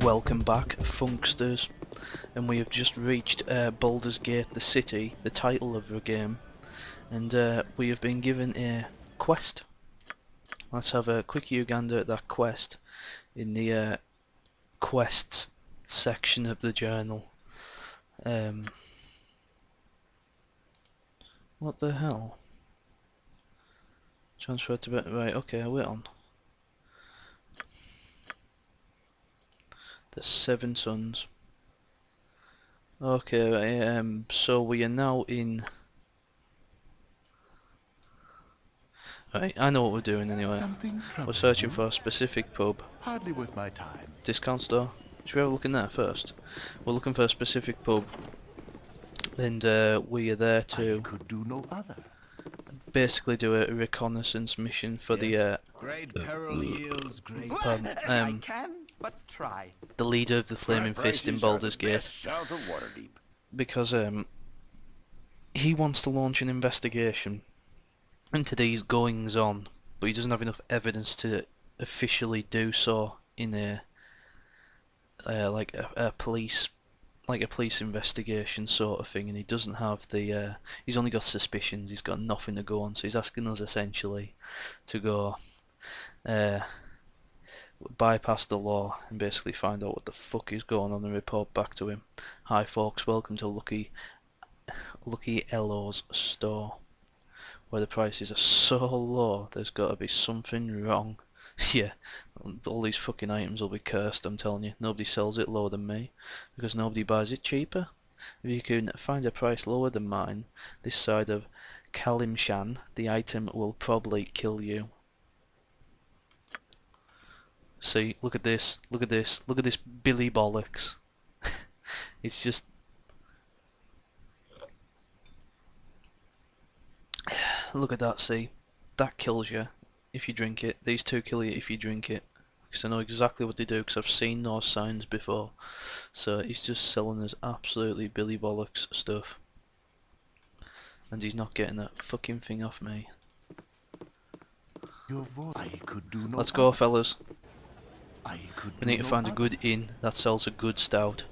Welcome back, Funksters, and we have just reached Baldur's Gate, the city, the title of the game, and we have been given a quest. Let's have a quick Uganda at that quest in the quests section of the journal. What the hell? Transfer to bit. Right, okay, we're on. The Seven Sons. Okay, right, so we are now in... Right, I know what we're doing anyway. We're searching for a specific pub. Hardly worth my time. Discount store. Should we have a look in there first? We're looking for a specific pub, and we are there to Could do no other. basically do a reconnaissance mission for the Great peril yields great. pardon, I can but try. the leader of the Flaming Fist in Baldur's Gate, South of Waterdeep. because he wants to launch an investigation into these goings on, but he doesn't have enough evidence to officially do so in a like a police investigation sort of thing, and he doesn't have the he's only got suspicions, he's got nothing to go on, so he's asking us essentially to go bypass the law and basically find out what the fuck is going on and report back to him. Hi folks, welcome to Lucky Elo's store, where the prices are so low there's got to be something wrong. Yeah, all these fucking items will be cursed, I'm telling you. Nobody sells it lower than me, because nobody buys it cheaper. If you can find a price lower than mine, this side of Kalimshan, the item will probably kill you. See, look at this, look at this, look at this Billy Bollocks. It's just... Look at that, see? That kills you if you drink it. These two kill you if you drink it. Because I know exactly what they do, because I've seen those signs before. So he's just selling us absolutely Billy Bollocks stuff. And he's not getting that fucking thing off me. Your voice. I could do no Let's go, other. fellas. I could We do need to no find a other. good inn that sells a good stout.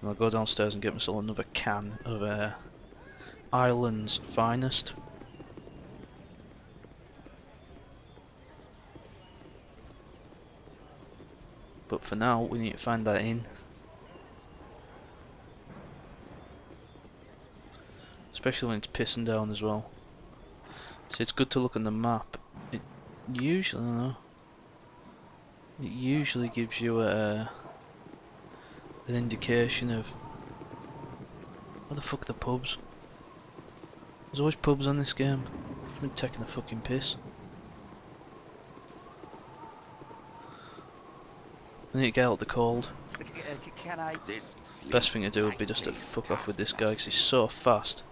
And I'll go downstairs and get myself another can of Ireland's finest. But for now, we need to find that inn. Especially when it's pissing down as well. So it's good to look on the map. It usually, I don't know. It usually gives you an indication of where the fuck are the pubs. There's always pubs on this game. I've been taking a fucking piss. I need to get out the cold. Can I? Best thing to do would be just to fuck off with this guy, because he's so fast.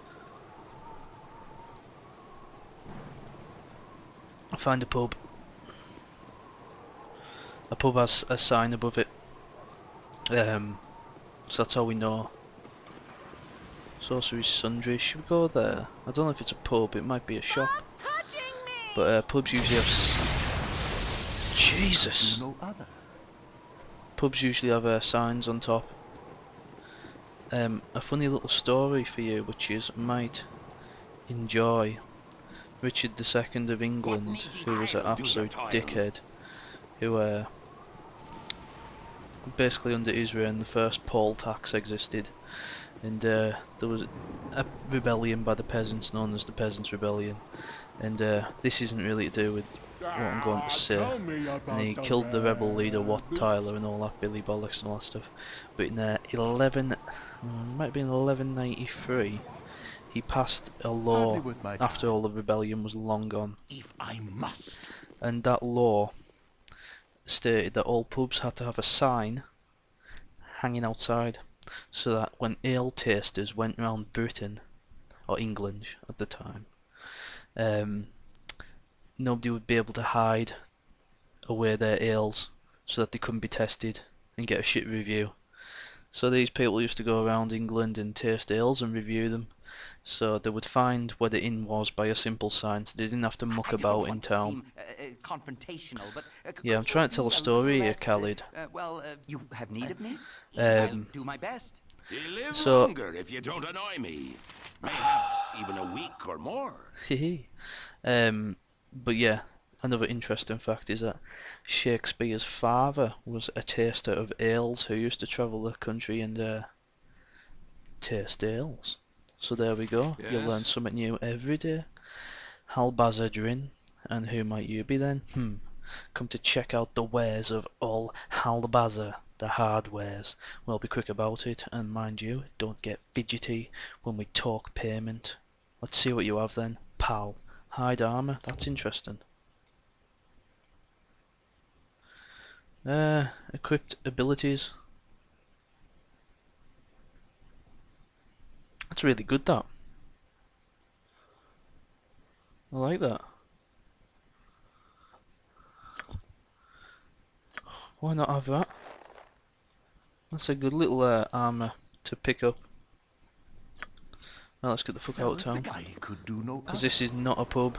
Find a pub. A pub has a sign above it. So that's how we know. Sorcery Sundry. Should we go there? I don't know if it's a pub, it might be a shop. But pubs usually have... Jesus! Do no other. Pubs usually have signs on top. A funny little story for you, which you might enjoy. Richard II of England, who was an absolute dickhead, who basically under his reign the first poll tax existed, and there was a rebellion by the peasants known as the Peasants' Rebellion, and this isn't really to do with what I'm going to say, and he killed the rebel leader Wat Tyler and all that Billy Bollocks and all that stuff. But in might have been 1193, he passed a law after all the rebellion was long gone, If I must. and that law stated that all pubs had to have a sign hanging outside, so that when ale tasters went round Britain, or England at the time, nobody would be able to hide away their ales, so that they couldn't be tested and get a shit review. So these people used to go around England and taste ales and review them. So they would find where the inn was by a simple sign, so they didn't have to muck I don't about in want to town. seem confrontational, but Yeah, I'm could you trying to tell a be story here, less, Khalid. you have need of me? I'll do my best. You live So- longer if you don't annoy me. Mayhaps even a week or more. But yeah, another interesting fact is that Shakespeare's father was a taster of ales who used to travel the country and taste ales. So there we go. You'll learn Yes. something new every day. Halbaza Drin, and who might you be then? Come to check out the wares of all Halbaza, the hardwares. Well, be quick about it, and mind you, don't get fidgety when we talk payment. Let's see what you have then, pal. Hide armor, that's interesting. Equipped abilities. That's really good, that. I like that. Why not have that? That's a good little armor to pick up. Now let's get the fuck out of town, I could do no because other. this is not a pub.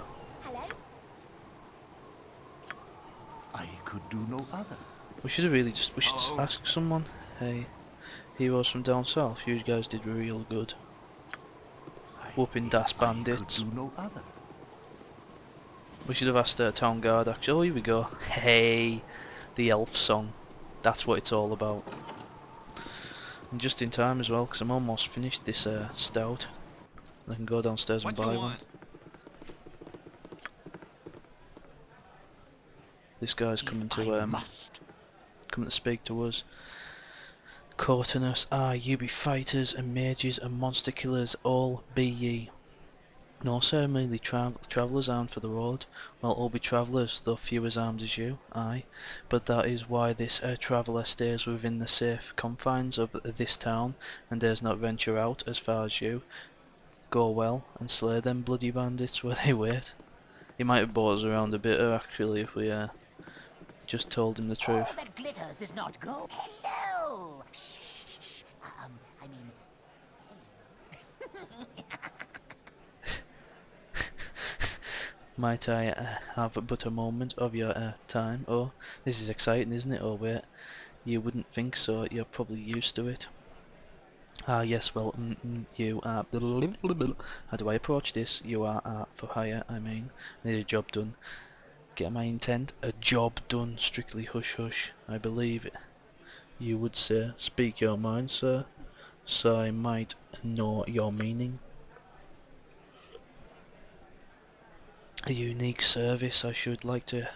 I could do no other. We should just ask someone. Hey, heroes from down south, you guys did real good. Whooping Das Bandits. I could do no other. We should have asked the town guard actually. Oh, here we go. Hey, the elf song. That's what it's all about. And just in time as well, because I'm almost finished this stout. I can go downstairs and What buy you one. want? This guy's coming I to must. speak to us. Cortinus, you be fighters and mages and monster killers, all be ye. No, sir, merely travellers armed for the road. Well, all be travellers, though few as armed as you, aye. But that is why this traveller stays within the safe confines of this town, and dares not venture out as far as you. Go well, and slay them bloody bandits where they wait. He might have brought us around a bit, actually, if we just told him the truth. All that glitters is not gold. Hello! Shh, shh, shh. I mean... Might I have but a moment of your time? Oh, this is exciting, isn't it? Oh, wait. You wouldn't think so. You're probably used to it. Ah, yes, well, you are... How do I approach this? You are for hire, I mean. Need a job done. Get my intent? A job done. Strictly hush hush. I believe it. You would say, speak your mind, sir. So I might know your meaning. A unique service. I should like to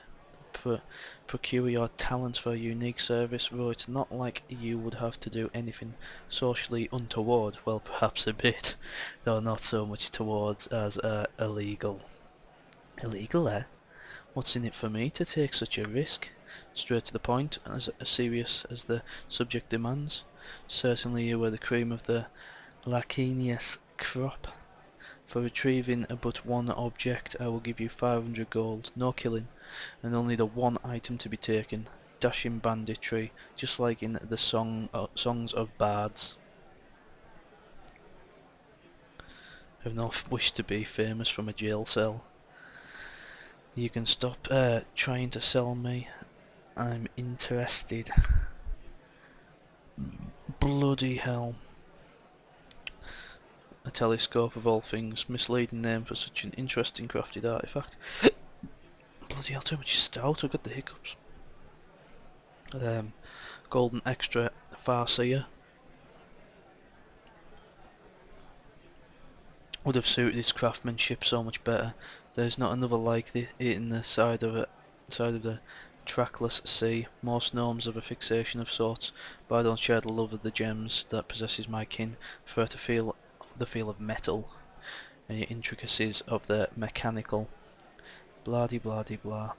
procure your talents for a unique service, though it's not like you would have to do anything socially untoward. Well, perhaps a bit, though not so much towards as illegal. Illegal, eh? What's in it for me to take such a risk? Straight to the point, as serious as the subject demands. Certainly you were the cream of the Lacanius crop. For retrieving but one object, I will give you 500 gold, no killing, and only the one item to be taken. Dashing banditry, just like in the songs of bards. I have no wish to be famous from a jail cell. You can stop trying to sell me. I'm interested. Bloody hell. A telescope of all things, misleading name for such an interesting crafted artifact. Bloody hell, too much stout, I've got the hiccups. Golden extra farseer. Would have suited his craftsmanship so much better. There's not another like it in the side of the trackless sea. Most gnomes have a fixation of sorts, but I don't share the love of the gems that possesses my kin. Prefer to feel the feel of metal and the intricacies of the mechanical. Blah-de blah-de blah.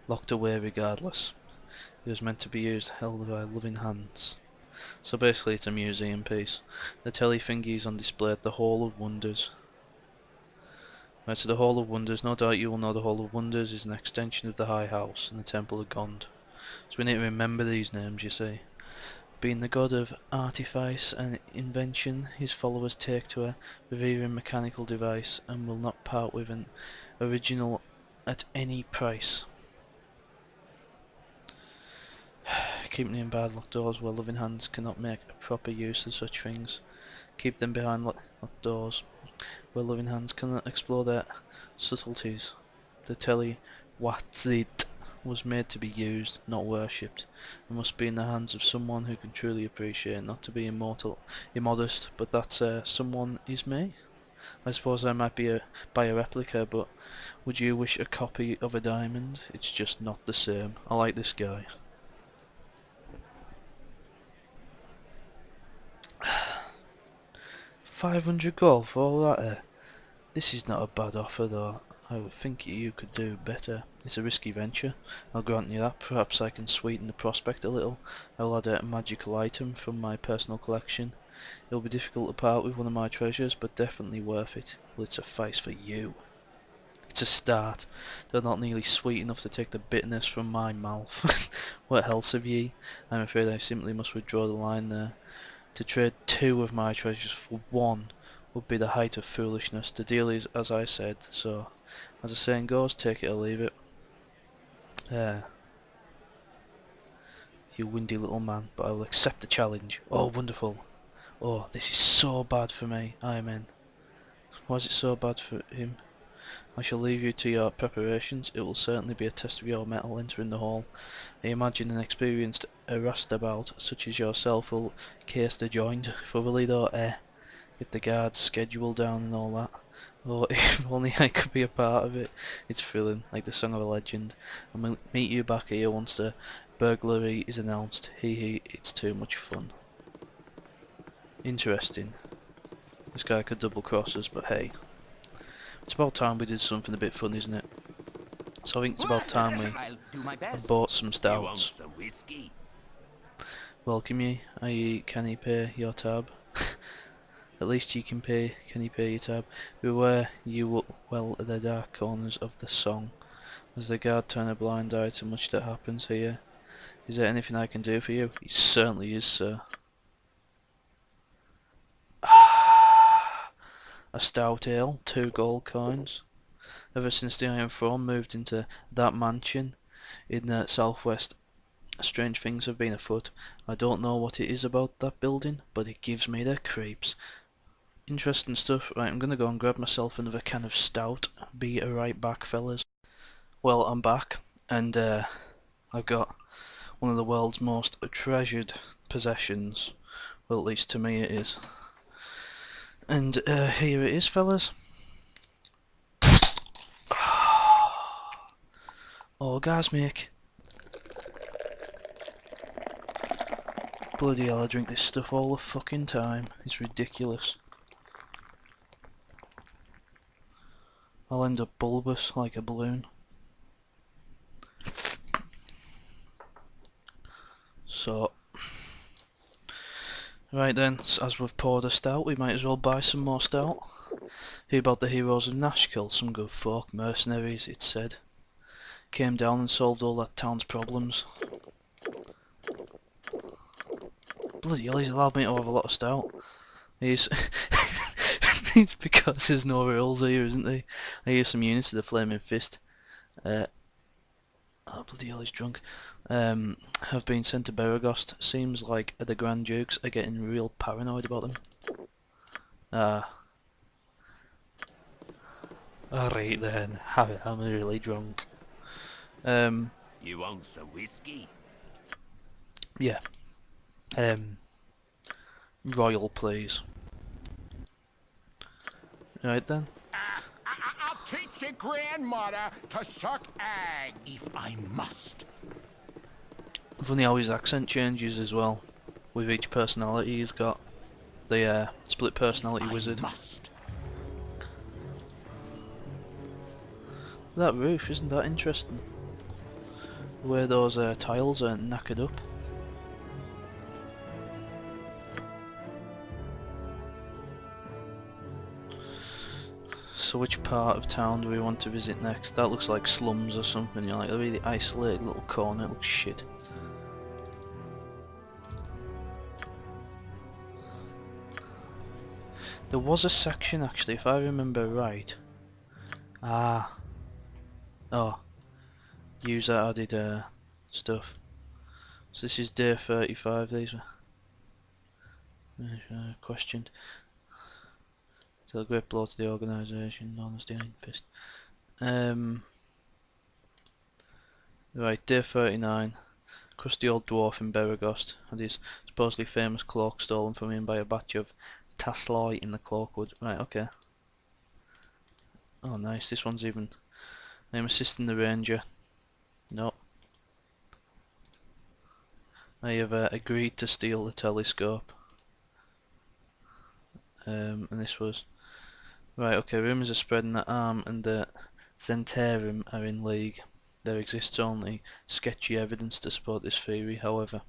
Locked away regardless. It was meant to be used, held by loving hands. So basically it's a museum piece. The telly thingy is on display at the Hall of Wonders. Right, so the Hall of Wonders, no doubt you will know the Hall of Wonders is an extension of the High House and the Temple of Gond. So we need to remember these names, you see. Being the god of artifice and invention, his followers take to a revering mechanical device and will not part with an original at any price. Keeping in bad locked doors where loving hands cannot make a proper use of such things. Keep them behind locked doors where loving hands cannot explore their subtleties. The telly Watzit was made to be used, not worshipped, and must be in the hands of someone who can truly appreciate, not to be immodest, but that someone is me. I suppose I might buy a replica, but would you wish a copy of a diamond? It's just not the same. I like this guy. $500 for all that. This is not a bad offer though. I would think you could do better. It's a risky venture, I'll grant you that. Perhaps I can sweeten the prospect a little. I'll add a magical item from my personal collection. It'll be difficult to part with one of my treasures, but definitely worth it. Well, it's a face for you. It's a start, though not nearly sweet enough to take the bitterness from my mouth. What else have ye? I'm afraid I simply must withdraw the line there. To trade 2 of my treasures for 1 would be the height of foolishness. The deal is as I said, so as the saying goes, take it or leave it. You windy little man, but I will accept the challenge. Oh, wonderful. Oh, this is so bad for me. I'm in. Why is it so bad for him? I shall leave you to your preparations. It will certainly be a test of your mettle entering the hall. I imagine an experienced roustabout such as yourself will case the joint thoroughly though, get the guards schedule down and all that. Oh, if only I could be a part of it. It's thrilling, like the song of a legend. I'll meet you back here once the burglary is announced. Hee hee, it's too much fun. Interesting. This guy could double cross us, but hey. It's about time we did something a bit fun, isn't it? So I think it's about time we bought some stouts. Some whiskey? Welcome ye, i.e. can he pay your tab? At least you can pay, can he pay your tab? Beware you well at the dark corners of the song. As the guard turn a blind eye to much that happens here. Is there anything I can do for you? It certainly is, sir. A stout ale, 2 gold coins. Ever since the Iron Throne moved into that mansion in the southwest, strange things have been afoot. I don't know what it is about that building, but it gives me the creeps. Interesting stuff. Right, I'm gonna go and grab myself another can of stout. Be right back, fellas. Well, I'm back, and I've got one of the world's most treasured possessions. Well, at least to me it is. And here it is, fellas. Orgasmic. Bloody hell, I drink this stuff all the fucking time. It's ridiculous. I'll end up bulbous like a balloon. So, right then, as we've poured a stout, we might as well buy some more stout. Who about the heroes of Nashkel? Some good folk, mercenaries, it's said. Came down and solved all that town's problems. Bloody hell, he's allowed me to have a lot of stout. He's it's because there's no rules here, isn't there? I hear some units of the Flaming Fist. Oh bloody hell, he's drunk. Have been sent to Beregost. Seems like the Grand Dukes are getting real paranoid about them. Alright then, have it, I'm really drunk. You want some whiskey? Yeah. Royal please. Right then. I'll teach your grandmother to suck egg if I must. Funny how his accent changes as well. With each personality he's got. The split personality wizard. That roof, isn't that interesting? The way those tiles are knackered up. So which part of town do we want to visit next? That looks like slums or something, you know, like a really isolated little corner. It looks shit. There was a section actually, if I remember right. Ah. Oh. User added stuff. So this is day 35, these were questioned. Tell a great blow to the organisation, honesty and fist. Right, day 39. Crusty old dwarf in Beregost had his supposedly famous cloak stolen from him by a batch of Tasloi in the Cloakwood. Right, okay. Oh nice, this one's even... I'm assisting the ranger. No. I have agreed to steal the telescope. And this was... Right, okay, rumours are spreading that Arm and the Zentarum are in league. There exists only sketchy evidence to support this theory, however.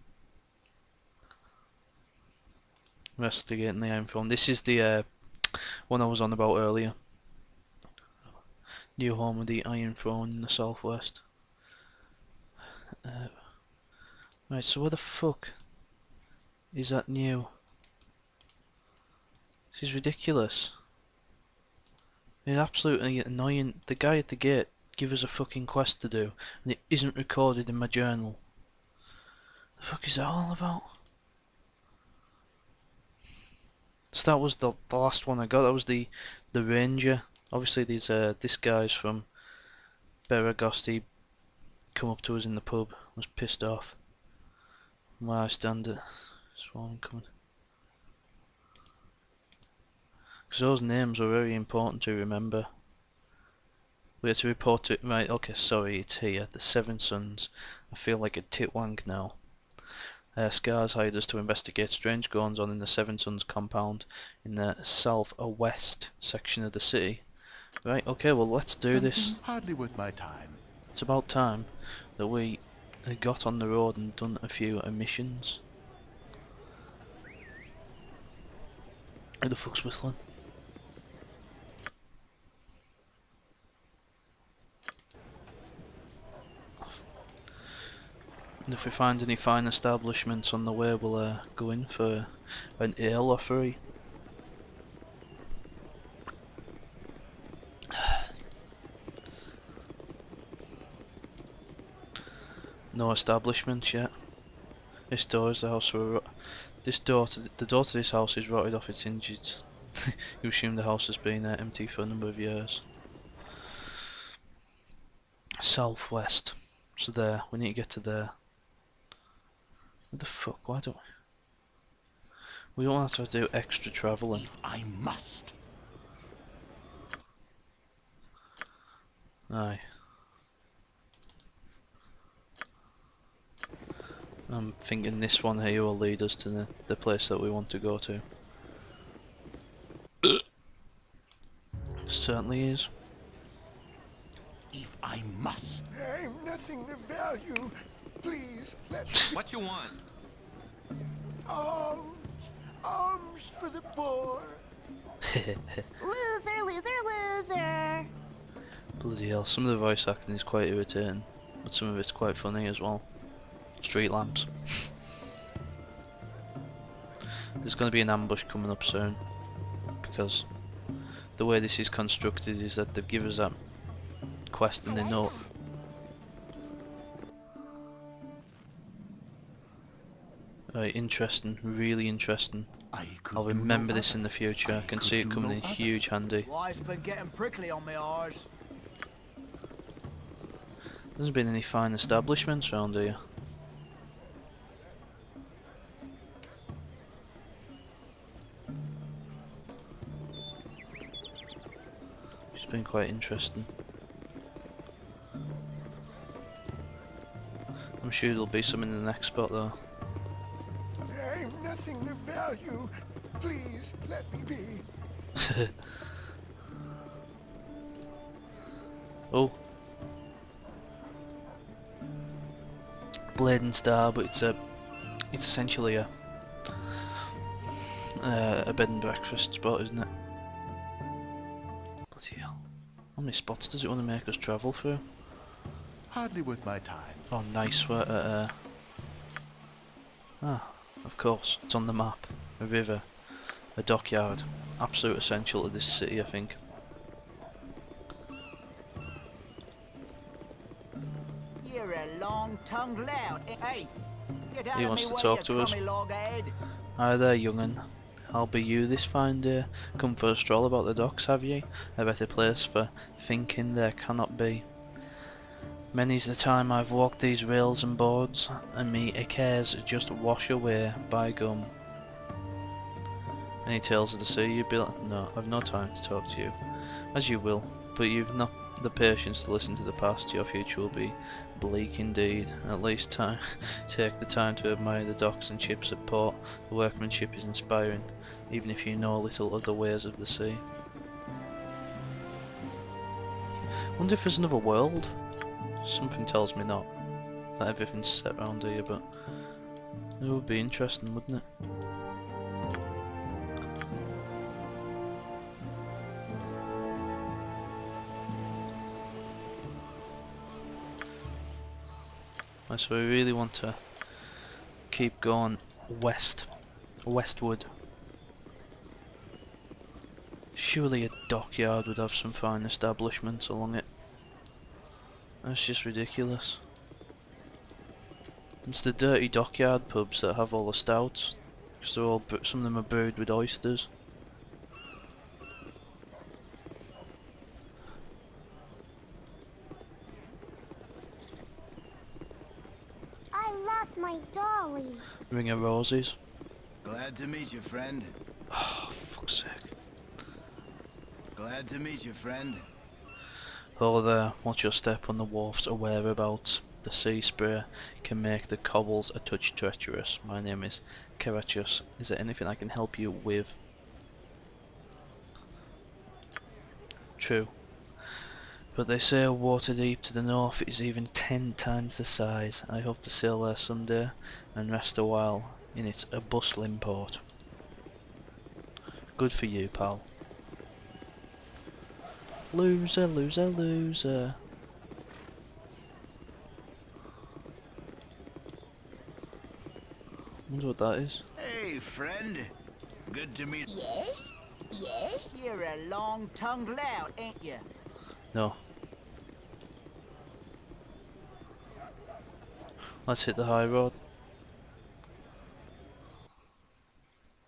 Investigating the Iron Throne. This is the one I was on about earlier. New home of the Iron Throne in the southwest. Right, so where the fuck is that new? This is ridiculous. It's absolutely annoying. The guy at the gate give us a fucking quest to do, and it isn't recorded in my journal. The fuck is that all about? So that was the last one I got. That was the ranger. Obviously, these this guy's from Beregost. He come up to us in the pub. Was pissed off. Why I stand it. Swarm coming. Because those names were very important to remember. We had to report it. Right, okay, sorry, it's here. The Seven Sons. I feel like a titwank now. Scars hired us to investigate strange goings on in the Seven Sons compound in the southwest section of the city. Right, okay, well let's do this. Hardly worth my time. It's about time that we got on the road and done a few missions. Who the fuck's whistling? And if we find any fine establishments on the way, we'll go in for an ale or three. No establishments yet. This door is the house for the door to this house is rotted off its hinges. You assume the house has been empty for a number of years. Southwest. So there, we need to get to there. What the fuck? Why don't we? We don't have to do extra travelling. I must. Aye. I'm thinking this one here will lead us to the place that we want to go to. Certainly is. If I must. I've nothing to value. Please, let What you want? alms. Alms for the poor. Loser, loser, loser. Bloody hell, some of the voice acting is quite irritating, but some of it's quite funny as well. Street lamps. There's going to be an ambush coming up soon, because the way this is constructed is that they've given us that quest and they know. Right, interesting, really interesting. I'll remember this in the future. I can see it coming in huge handy. Life's been getting prickly on me arse. There hasn't been any fine establishments around here. It's been quite interesting. I'm sure there'll be some in the next spot though. I've nothing to value. Please, let me be. Oh. Blade and Star, but it's essentially a bed and breakfast spot, isn't it? Bloody hell. How many spots does it want to make us travel through? Hardly worth my time. Oh nice, we're at ah, of course, it's on the map. A river, a dockyard, absolute essential to this city, I think. You're a long-tongued lout. Hey, get out He of wants me to way, talk you to us. crummy loggerhead. Hi there, young'un. How be you this fine day? Come for a stroll about the docks, have ye? A better place for thinking there cannot be. Many's the time I've walked these rails and boards, and me cares just wash away by gum. Any tales of the sea you built? No, I've no time to talk to you. As you will, but you've not the patience to listen to the past. Your future will be bleak indeed. At least take the time to admire the docks and ships at port. The workmanship is inspiring, even if you know little of the ways of the sea. Wonder if there's another world? Something tells me not. That everything's set around here, but it would be interesting, wouldn't it? Right, so we really want to keep going westward. Surely a dockyard would have some fine establishments along it. That's just ridiculous. It's the dirty dockyard pubs that have all the stouts, because they're all some of them are brewed with oysters. I lost my dolly. Ring of Roses. Glad to meet you, friend. Oh, fuck's sake. Glad to meet you, friend. Hello there, watch your step on the wharfs or whereabouts. The sea spray can make the cobbles a touch treacherous. My name is Carachus. Is there anything I can help you with? True. But they say water deep to the north is even 10 times the size. I hope to sail there someday and rest a while in its a bustling port. Good for you, pal. Loser, loser, loser. Wonder what that is. Hey, friend. Good to meet. Yes? Yes? You're a long-tongued lout, ain't you? No. Let's hit the high road.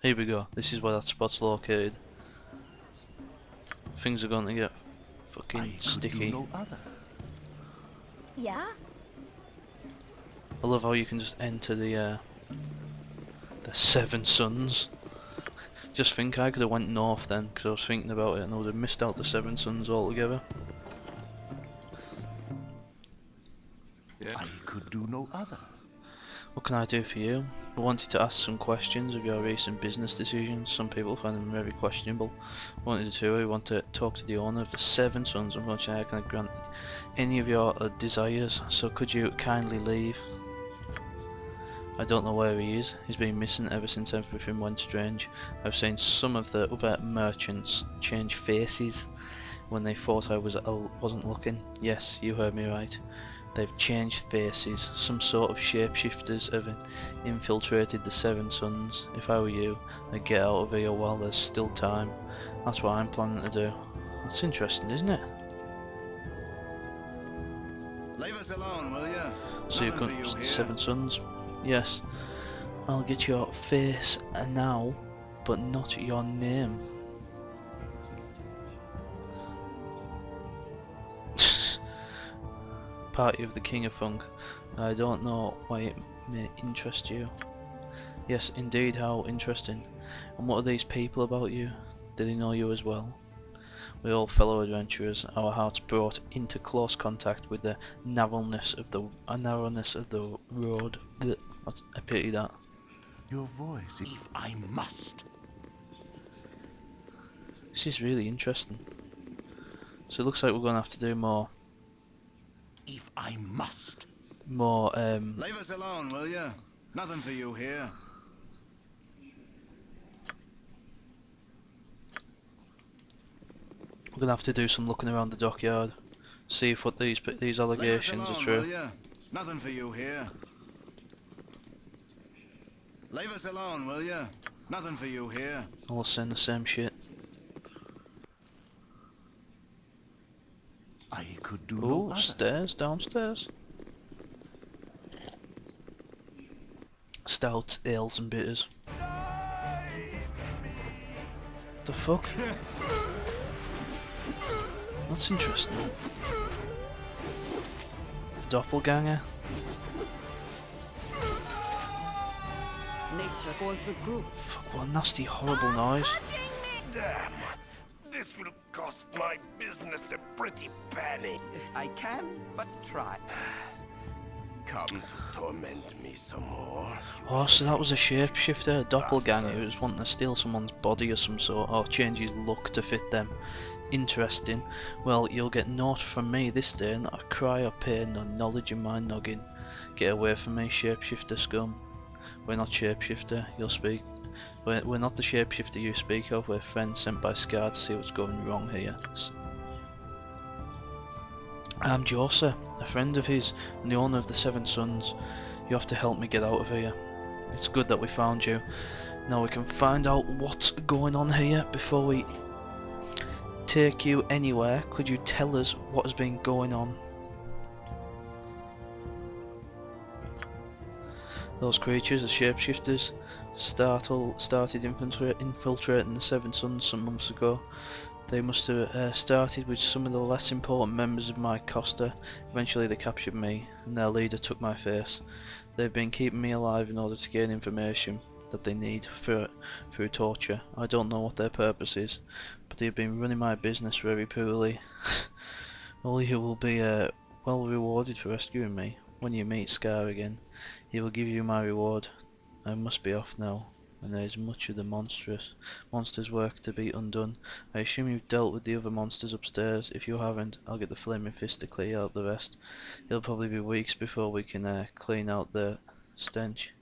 Here we go. This is where that spot's located. Things are going to get fucking sticky. Yeah? I love how you can just enter the Seven Suns. Just think I could have went north then, because I was thinking about it and I would have missed out the Seven Suns altogether. I could do no other. What can I do for you? I wanted to ask some questions of your recent business decisions. Some people find them very questionable. I want to talk to the owner of the Seven Suns. Unfortunately, I cannot grant any of your desires, so could you kindly leave? I don't know where he is. He's been missing ever since everything went strange. I've seen some of the other merchants change faces when they thought I wasn't looking. Yes, you heard me right. They've changed faces. Some sort of shapeshifters have infiltrated the Seven Suns. If I were you, I'd get out of here while there's still time. That's what I'm planning to do. That's interesting, isn't it? Leave us alone, will ya? So you've Nothing got for you the here. Seven Suns? Yes. I'll get your face now, but not your name. Party of the King of Funk. I don't know why it may interest you. Yes, indeed, how interesting. And what are these people about you? Did they know you as well? We're all fellow adventurers, our hearts brought into close contact with the narrowness of the road. I pity that. Your voice. If I must. This is really interesting. So it looks like we're going to have to do more. If I must. Leave us alone, will ya? Nothing for you here. We're going to have to do some looking around the dockyard. See if what these allegations Leave us are alone, will true. ya? Nothing for you here. Leave us alone, will ya? Nothing for you here. All saying the same shit. Upstairs, downstairs. Stouts, ales and bitters. The fuck? That's interesting. Doppelganger. Nature for the group. Fuck, what a nasty, horrible noise. Damn. This will cost my business a pretty penny. I can but try. Come to torment me some more. Oh, so that was a shapeshifter, a doppelganger who was wanting to steal someone's body of some sort, or change his look to fit them. Interesting. Well, you'll get naught from me this day, not a cry or pain, nor knowledge in my noggin. Get away from me, shapeshifter scum. We're not shapeshifter, you'll speak. We're not the shapeshifter you speak of, we're friends sent by Scar to see what's going wrong here. I'm Josa, a friend of his, and the owner of the Seven Sons. You have to help me get out of here. It's good that we found you. Now we can find out what's going on here before we take you anywhere. Could you tell us what has been going on? Those creatures, the shapeshifters, started infiltrating the Seven Sons some months ago. They must have started with some of the less important members of my Costa. Eventually they captured me, and their leader took my face. They've been keeping me alive in order to gain information that they need through torture. I don't know what their purpose is, but they've been running my business very poorly. All you will be well rewarded for rescuing me. When you meet Scar again, he will give you my reward. I must be off now, and there is much of the monster's work to be undone. I assume you've dealt with the other monsters upstairs. If you haven't, I'll get the Flaming Fist to clear out the rest. It'll probably be weeks before we can clean out the stench.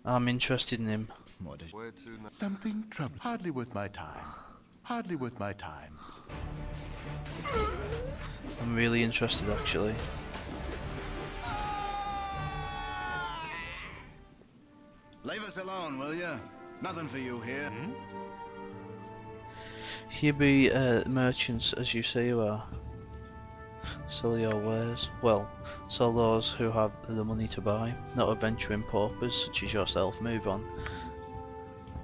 I'm interested in him. Something trouble. Hardly worth my time. Hardly worth my time. I'm really interested actually. Leave us alone, will you? Nothing for you here. Here be merchants as you say you are. Sell your wares. Well, sell those who have the money to buy, not adventuring paupers such as yourself. Move on.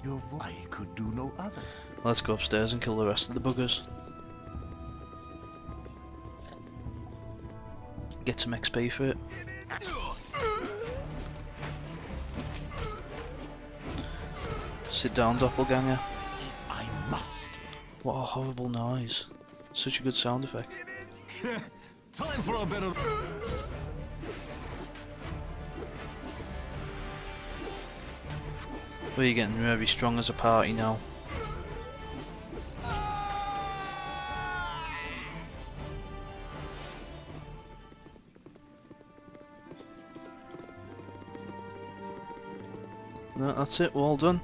Your voice. I could do no other. Let's go upstairs and kill the rest of the buggers. Get some XP for it. Sit down, doppelganger. I must. What a horrible noise. Such a good sound effect. Time for a bit of... We're getting very strong as a party now. No, that's it, we're all done.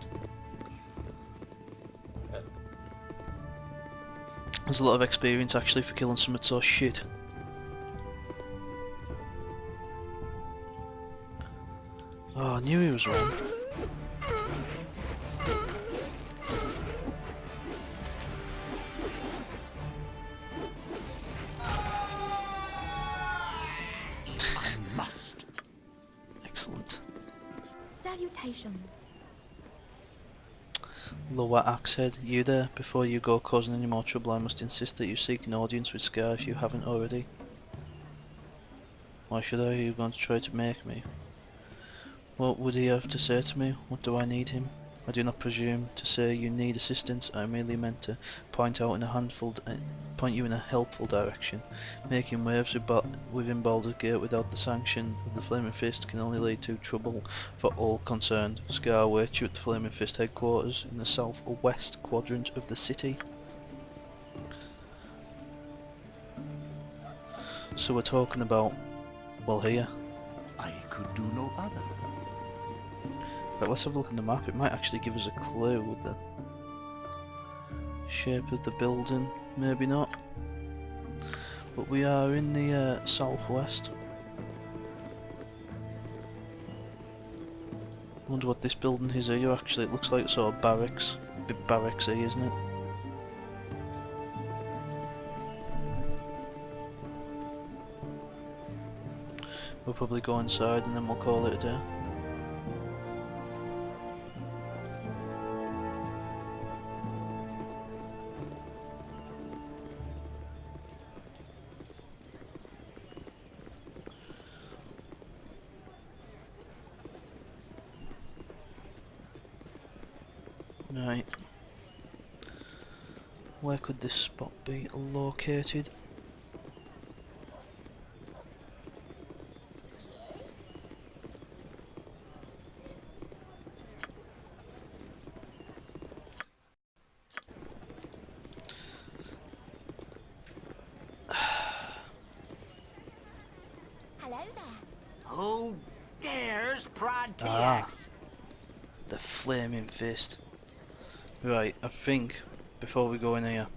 There's a lot of experience actually for killing something so shit. Oh, I knew he was wrong. I must. Excellent. Salutations. Lower Axehead, you there? Before you go causing any more trouble, I must insist that you seek an audience with Scar if you haven't already. Why should I? Are you going to try to make me? What would he have to say to me? What do I need him? I do not presume to say you need assistance. I merely meant to point you in a helpful direction. Making waves within Baldur Gate without the sanction of the Flaming Fist can only lead to trouble for all concerned. Scar awaits you at the Flaming Fist headquarters in the southwest quadrant of the city. So we're talking about, well, here. I could do no other. But let's have a look at the map. It might actually give us a clue with the shape of the building. Maybe not. But we are in the southwest. Wonder what this building is here. Actually, it looks like sort of barracks. A bit barracksy, isn't it? We'll probably go inside and then we'll call it a day. Right. Where could this spot be located? Hello there. Who dares prod Ah. TX? The flaming fist. Right, I think before we go in here,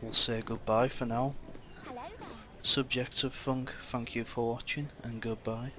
we'll say goodbye for now. Hello there. Subjects of Funk, thank you for watching and goodbye.